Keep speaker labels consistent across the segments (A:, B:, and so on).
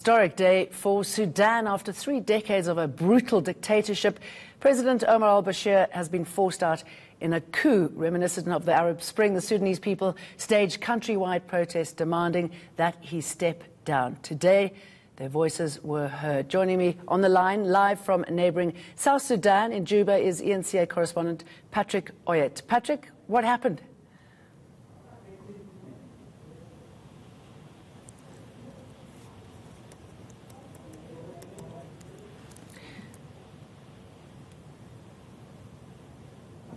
A: historic day for Sudan. After 3 decades of a brutal dictatorship, President Omar al-Bashir has been forced out in a coup reminiscent of the Arab Spring. The Sudanese people staged countrywide protests demanding that he step down. Today, their voices were heard. Joining me on the line, live from neighbouring South Sudan in Juba, is eNCA Correspondent Patrick Oyet. Patrick, what happened?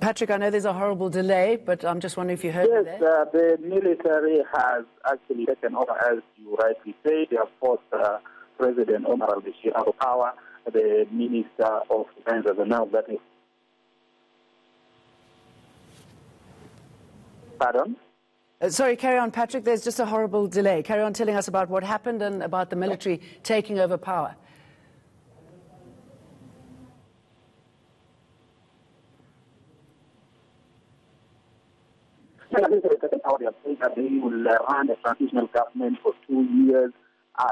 A: Patrick, I know there's a horrible delay, but I'm just wondering if you heard me there.
B: Yes, the military has actually taken over, as you rightly say. They have forced President Omar al-Bashir out of power. The Minister of Defense has announced that. Pardon?
A: Sorry, carry on, Patrick. There's just a horrible delay. Carry on telling us about what happened and about the military taking over power.
B: They will run a transitional government for 2 years.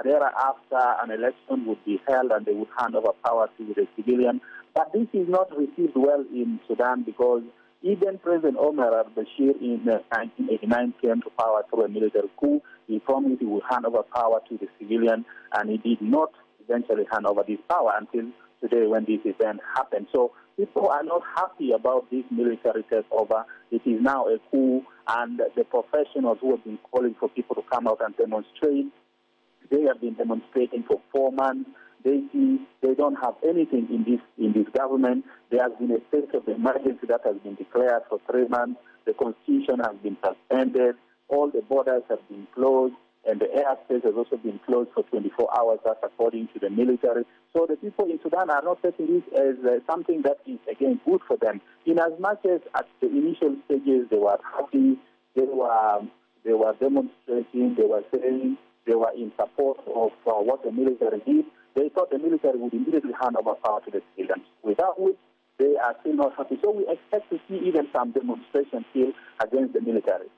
B: Thereafter, an election would be held and they would hand over power to the civilian. But this is not received well in Sudan because even President Omar al-Bashir in 1989 came to power through a military coup. He promised he would hand over power to the civilian, and he did not eventually hand over this power until today when this event happened. So people are not happy about this military takeover. It is now a coup, and the professionals who have been calling for people to come out and demonstrate, they have been demonstrating for 4 months. They don't have anything in this government. There has been a state of emergency that has been declared for 3 months. The constitution has been suspended. All the borders have been closed, and the airspace has also been closed for 24 hours. That's according to the military. So the people in Sudan are not taking this as something that is, again, good for them. In as much as at the initial stages they were happy, they were demonstrating, they were saying they were in support of what the military did. They thought the military would immediately hand over power to the civilians, without which they are still not happy. So we expect to see even some demonstrations still against the military.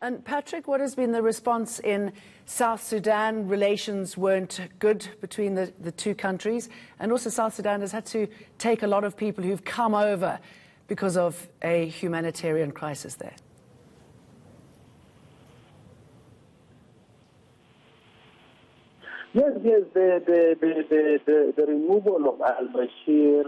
A: And Patrick, what has been the response in South Sudan? Relations weren't good between the two countries, and also South Sudan has had to take a lot of people who've come over because of a humanitarian crisis there.
B: Yes, the removal of al-Bashir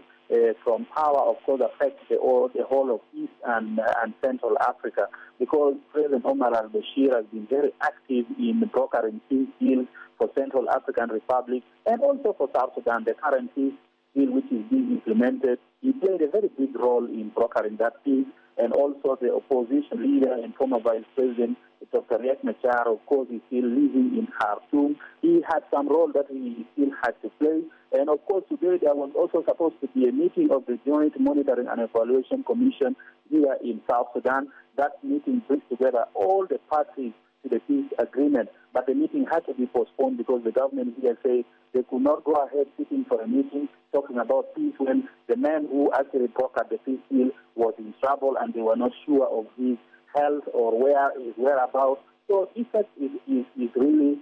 B: from power, of course, affects the whole of East and Central Africa, because President Omar al-Bashir has been very active in brokering peace deals for Central African Republic and also for South Sudan. The current peace deal, which is being implemented, he played a very big role in brokering that peace, and also the opposition leader and former Vice President Dr. Riek Machar, of course, is still living in Khartoum. He had some role that he still had to play. And, of course, today there was also supposed to be a meeting of the Joint Monitoring and Evaluation Commission here in South Sudan. That meeting brings together all the parties to the peace agreement. But the meeting had to be postponed because the government here said they could not go ahead sitting for a meeting talking about peace when the man who actually brokered the peace deal was in trouble and they were not sure of his health or his whereabouts. So effect is really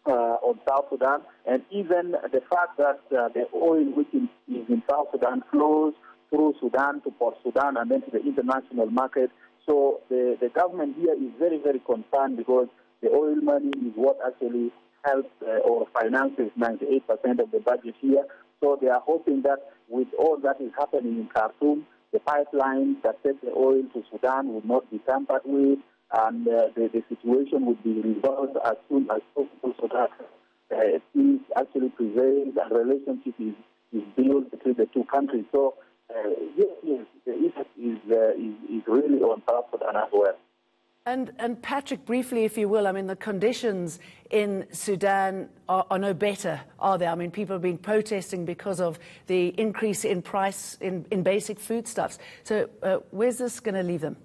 B: on South Sudan, and even the fact that the oil which is in South Sudan flows through Sudan to Port Sudan and then to the international market. So the government here is very, very concerned because the oil money is what actually helps or finances 98% of the budget here. So they are hoping that with all that is happening in Khartoum, the pipelines that take the oil to Sudan would not be tampered with, and the situation would be resolved as soon as possible so that peace actually prevails and relationship is built between the two countries. So, yes, the effect is really on South Sudan as well.
A: And Patrick, briefly, if you will, I mean, the conditions in Sudan are no better, are they? I mean, people have been protesting because of the increase in price in basic foodstuffs. So where's this going to leave them?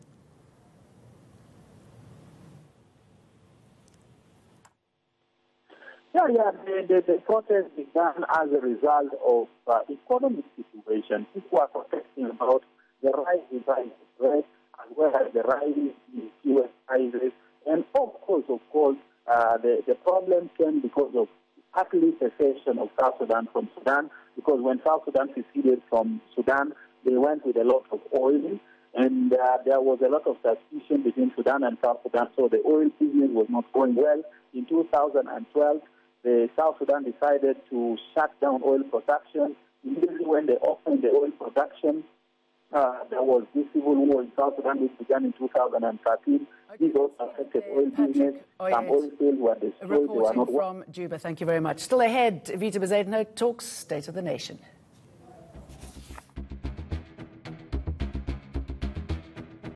B: The protest began as a result of economic situation. People are protesting about the rise in prices, right? As well as the rise in fuel prices. And of course, the problem came because of partly secession of South Sudan from Sudan, because when South Sudan seceded from Sudan, they went with a lot of oil, and there was a lot of suspicion between Sudan and South Sudan, so the oil business was not going well. In 2012, the South Sudan decided to shut down oil production. Immediately when they opened the oil production, there was this civil war in South Sudan, which began in 2013. This also affected oil business. Some oil fields were destroyed.
A: Reporting from Juba. Thank you very much. Still ahead, Vita Bezuidenhout talks State of the Nation.